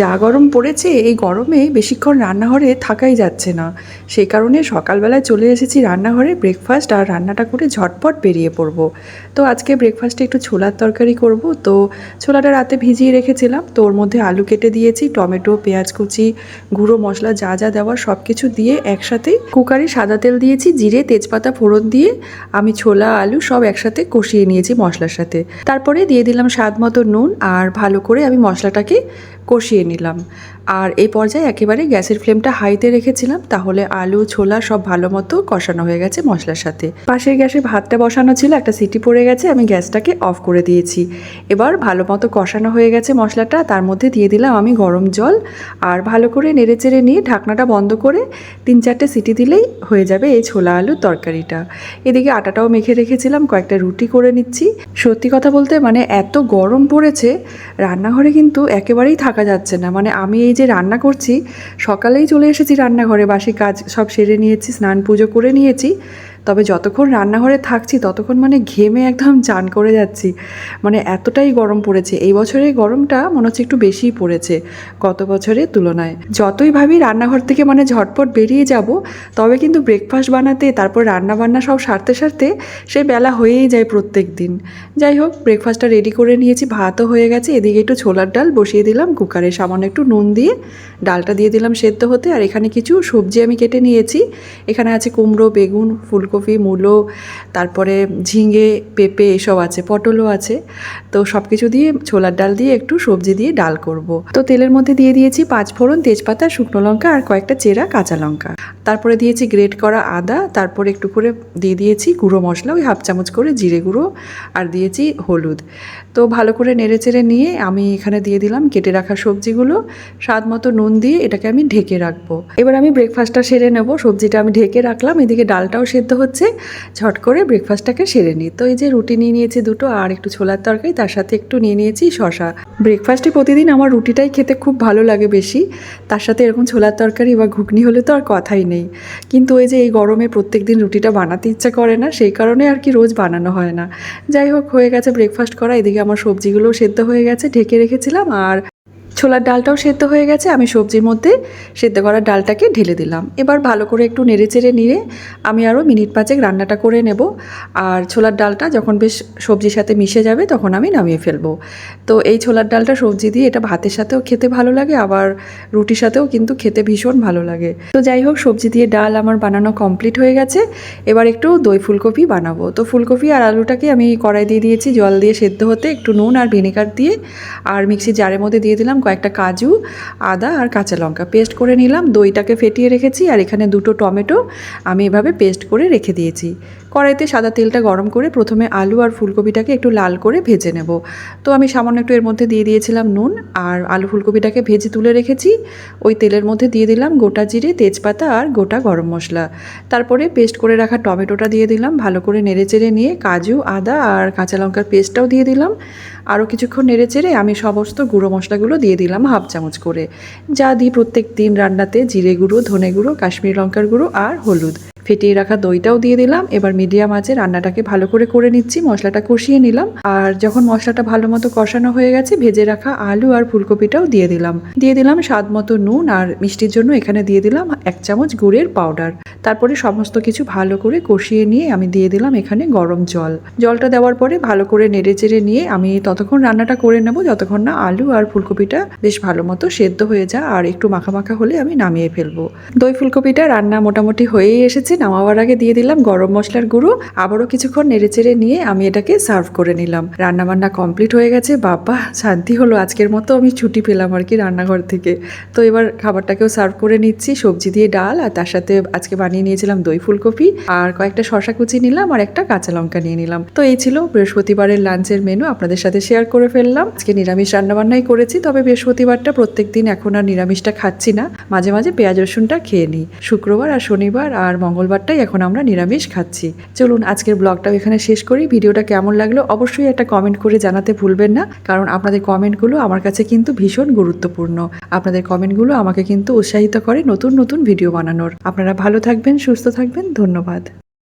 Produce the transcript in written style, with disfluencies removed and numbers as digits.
যা গরম পড়েছে, এই গরমে বেশিক্ষণ রান্নাঘরে থাকাই যাচ্ছে না। সেই কারণে সকালবেলায় চলে এসেছি রান্নাঘরে ব্রেকফাস্ট আর রান্নাটা করে ঝটপট বেরিয়ে পড়ব। তো আজকে ব্রেকফাস্টে একটু ছোলার তরকারি করব। তো ছোলাটা রাতে ভিজিয়ে রেখেছিলাম, তো ওর মধ্যে আলু কেটে দিয়েছি, টমেটো, পেঁয়াজ কুচি, গুঁড়ো মশলা যা যা দেওয়ার সব কিছু দিয়ে একসাথেই কুকারে সাদা তেল দিয়েছি, জিরে তেজপাতা ফোড়ন দিয়ে আমি ছোলা আলু সব একসাথে কষিয়ে নিয়েছি মশলার সাথে। তারপরে দিয়ে দিলাম স্বাদ মতো নুন আর ভালো করে আমি মশলাটাকে কষিয়ে নিলাম। আর এই পর্যায়ে একেবারে গ্যাসের ফ্লেমটা হাইতে রেখেছিলাম, তাহলে আলু ছোলা সব ভালো মতো কষানো হয়ে গেছে মশলার সাথে। পাশের গ্যাসে ভাতটা বসানো ছিল, একটা সিটি পড়ে গেছে, আমি গ্যাসটাকে অফ করে দিয়েছি। এবার ভালো মতো কষানো হয়ে গেছে মশলাটা, তার মধ্যে দিয়ে দিলাম আমি গরম জল আর ভালো করে নেড়েচেড়ে নিয়ে ঢাকনাটা বন্ধ করে 3-4টে সিটি দিলেই হয়ে যাবে এই ছোলা আলুর তরকারিটা। এদিকে আটাটাও মেখে রেখেছিলাম, কয়েকটা রুটি করে নিচ্ছি। সত্যি কথা বলতে মানে এত গরম পড়েছে, রান্নাঘরে কিন্তু একেবারেই থাকা যাচ্ছে না। মানে আমি এই যে রান্না করছি, সকালেই চলে এসেছি রান্নাঘরে, বাসি কাজ সব সেরে নিয়েছি, স্নান পুজো করে নিয়েছি, তবে যতক্ষণ রান্নাঘরে থাকছি ততক্ষণ মানে ঘেমে একদম চান করে যাচ্ছি। মানে এতটাই গরম পড়েছে এই বছরের গরমটা, মনে হচ্ছে একটু বেশিই পড়েছে গত বছরের তুলনায়। যতই ভাবি রান্নাঘর থেকে মানে ঝটপট বেরিয়ে যাব, তবে কিন্তু ব্রেকফাস্ট বানাতে তারপর রান্না বান্না সব সারতে সারতে সেই বেলা হয়েই যায় প্রত্যেক দিন। যাই হোক, ব্রেকফাস্টটা রেডি করে নিয়েছি, ভাতও হয়ে গেছে। এদিকে একটু ছোলার ডাল বসিয়ে দিলাম কুকারে, সামান্য একটু নুন দিয়ে ডালটা দিয়ে দিলাম সেদ্ধ হতে। আর এখানে কিছু সবজি আমি কেটে নিয়েছি, এখানে আছে কুমড়ো, বেগুন, ফুলকপি, মূলো, তারপরে ঝিঙে, পেঁপে এসব আছে, পটলও আছে। তো সব কিছু দিয়ে ছোলার ডাল দিয়ে একটু সবজি দিয়ে ডাল করব। তো তেলের মধ্যে দিয়ে দিয়েছি 5 ফোড়ন, তেজপাতা, শুকনো লঙ্কা আর কয়েকটা চেরা কাঁচা লঙ্কা। তারপরে দিয়েছি গ্রেট করা আদা, তারপরে একটু করে দিয়ে দিয়েছি গুঁড়ো মশলা, ওই 1/2 চামচ করে জিরে গুঁড়ো, আর দিয়েছি হলুদ। তো ভালো করে নেড়েচেড়ে নিয়ে আমি এখানে দিয়ে দিলাম কেটে রাখা সবজিগুলো, স্বাদ মতো নুন দিয়ে এটাকে আমি ঢেকে রাখবো। এবার আমি ব্রেকফাস্টটা সেরে নেব। সবজিটা আমি ঢেকে রাখলাম, এদিকে ডালটাও সেদ্ধ হচ্ছে, ঝট করে ব্রেকফাস্টটাকে সেরে নিই। তো এই যে রুটি নিয়ে নিয়েছি 2টো আর একটু ছোলার তরকারি, তার সাথে একটু নিয়ে নিয়েছি শশা। ব্রেকফাস্টে প্রতিদিন আমার রুটিটাই খেতে খুব ভালো লাগে বেশি, তার সাথে এরকম ছোলার তরকারি বা ঘুগনি হলে তো আর কথাই নেই। কিন্তু ওই যে এই গরমে প্রত্যেক দিন রুটিটা বানাতে ইচ্ছা করে না, সেই কারণে আর কি রোজ বানানো হয় না। যাই হোক, হয়ে গেছে ব্রেকফাস্ট করা। এদিকে আমার সবজিগুলোও সেদ্ধ হয়ে গেছে, ঢেকে রেখেছিলাম, আর ছোলার ডালটাও সেদ্ধ হয়ে গেছে। আমি সবজির মধ্যে সেদ্ধ করা ডালটাকে ঢেলে দিলাম। এবার ভালো করে একটু নেড়েচেড়ে নিয়ে আমি আরও মিনিট 5 রান্নাটা করে নেব। আর ছোলার ডালটা যখন বেশ সবজির সাথে মিশে যাবে তখন আমি নামিয়ে ফেলবো। তো এই ছোলার ডালটা সবজি দিয়ে এটা ভাতের সাথেও খেতে ভালো লাগে, আবার রুটির সাথেও কিন্তু খেতে ভীষণ ভালো লাগে। তো যাই হোক, সবজি দিয়ে ডাল আমার বানানো কমপ্লিট হয়ে গেছে। এবার একটু দই ফুলকপি বানাবো। তো ফুলকপি আর আলুটাকে আমি কড়াই দিয়ে দিয়েছি জল দিয়ে সেদ্ধ হতে, একটু নুন আর ভিনেগার দিয়ে, আর মিক্সি জারের মধ্যে দিয়ে দিলাম কয়েকটা কাজু, আদা আর কাঁচা লঙ্কা পেস্ট করে নিলাম। দইটাকে ফেটিয়ে রেখেছি, আর এখানে 2টো টমেটো আমি এভাবে পেস্ট করে রেখে দিয়েছি। কড়াইতে সাদা তেলটা গরম করে প্রথমে আলু আর ফুলকপিটাকে একটু লাল করে ভেজে নেব। তো আমি সামান্য একটু এর মধ্যে দিয়ে দিয়েছিলাম নুন, আর আলু ফুলকপিটাকে ভেজে তুলে রেখেছি। ওই তেলের মধ্যে দিয়ে দিলাম গোটা জিরে, তেজপাতা আর গোটা গরম মশলা। তারপরে পেস্ট করে রাখা টমেটোটা দিয়ে দিলাম, ভালো করে নেড়েচেড়ে নিয়ে কাজু, আদা আর কাঁচা লঙ্কার পেস্টটাও দিয়ে দিলাম। আরও কিছুক্ষণ নেড়েচেড়ে আমি সমস্ত গুঁড়ো মশলাগুলো দিয়ে দিলাম 1/2 চামচ করে, যা দিই প্রত্যেক দিন রান্নাতে, জিরে গুঁড়ো, ধনে গুঁড়ো, কাশ্মীরি লঙ্কার গুঁড়ো আর হলুদ। ফেটিয়ে রাখা দইটাও দিয়ে দিলাম। এবার মিডিয়াম আঁচে রান্নাটাকে ভালো করে নিচ্ছি, মশলাটা কষিয়ে নিলাম। আর যখন মশলাটা ভালো মতো কষানো হয়ে গেছে, ভেজে রাখা আলু আর ফুলকপিটাও দিয়ে দিলাম স্বাদ মতো নুন, আর মিষ্টির জন্য এখানে দিয়ে দিলাম 1 চামচ গুড়ের পাউডার। তারপরে সমস্ত কিছু ভালো করে কষিয়ে নিয়ে আমি দিয়ে দিলাম এখানে গরম জল। জলটা দেওয়ার পরে ভালো করে নেড়েচেড়ে নিয়ে আমি ততক্ষণ রান্নাটা করে নেব যতক্ষণ না আলু আর ফুলকপিটা বেশ ভালো মতো সেদ্ধ হয়ে যায়, আর একটু মাখা মাখা হলে আমি নামিয়ে ফেলবো। দই ফুলকপিটা রান্না মোটামুটি হয়েই এসেছে। নামাবার আগে দিয়ে দিলাম গরম মশলার গুঁড়ো। আবারও কিছুক্ষণ নেড়েচেড়ে নিয়ে আমি এটাকে সার্ভ করে নিলাম। রান্নাবান্না কমপ্লিট হয়ে গেছে। বাবা, শান্তি হলো, আজকের মতো আমি ছুটি পেলাম আর কি রান্নাঘর থেকে। তো এবার খাবারটাকেও সার্ভ করে নিচ্ছি, সবজি দিয়ে ডাল, আর তার সাথে আজকে বানিয়ে নিয়েছিলাম দই ফুলকপি, আর কয়েকটা শসা কুচি নিলাম, আর একটা কাঁচা লঙ্কা নিয়ে নিলাম। তো এই ছিল বৃহস্পতিবারের লাঞ্চের মেনু, আপনাদের সাথে শেয়ার করে ফেললাম। আজকে নিরামিষ রান্নাবান্নাই করেছি, তবে বৃহস্পতিবারটা প্রত্যেক দিন এখন আর নিরামিষটা খাচ্ছি না, মাঝে মাঝে পেঁয়াজ রসুনটা খেয়ে নিই। শুক্রবার আর শনিবার আর মঙ্গলবারটাই এখন আমরা নিরামিষ খাচ্ছি। চলুন আজকের ব্লগটাও এখানে শেষ করি। ভিডিওটা কেমন লাগলো অবশ্যই একটা কমেন্ট করে জানাতে ভুলবেন না, কারণ আপনাদের কমেন্টগুলো আমার কাছে কিন্তু ভীষণ গুরুত্বপূর্ণ। আপনাদের কমেন্টগুলো আমাকে কিন্তু উৎসাহিত করে নতুন নতুন ভিডিও বানানোর। আপনারা ভালো থাকবেন, সুস্থ থাকবেন, ধন্যবাদ।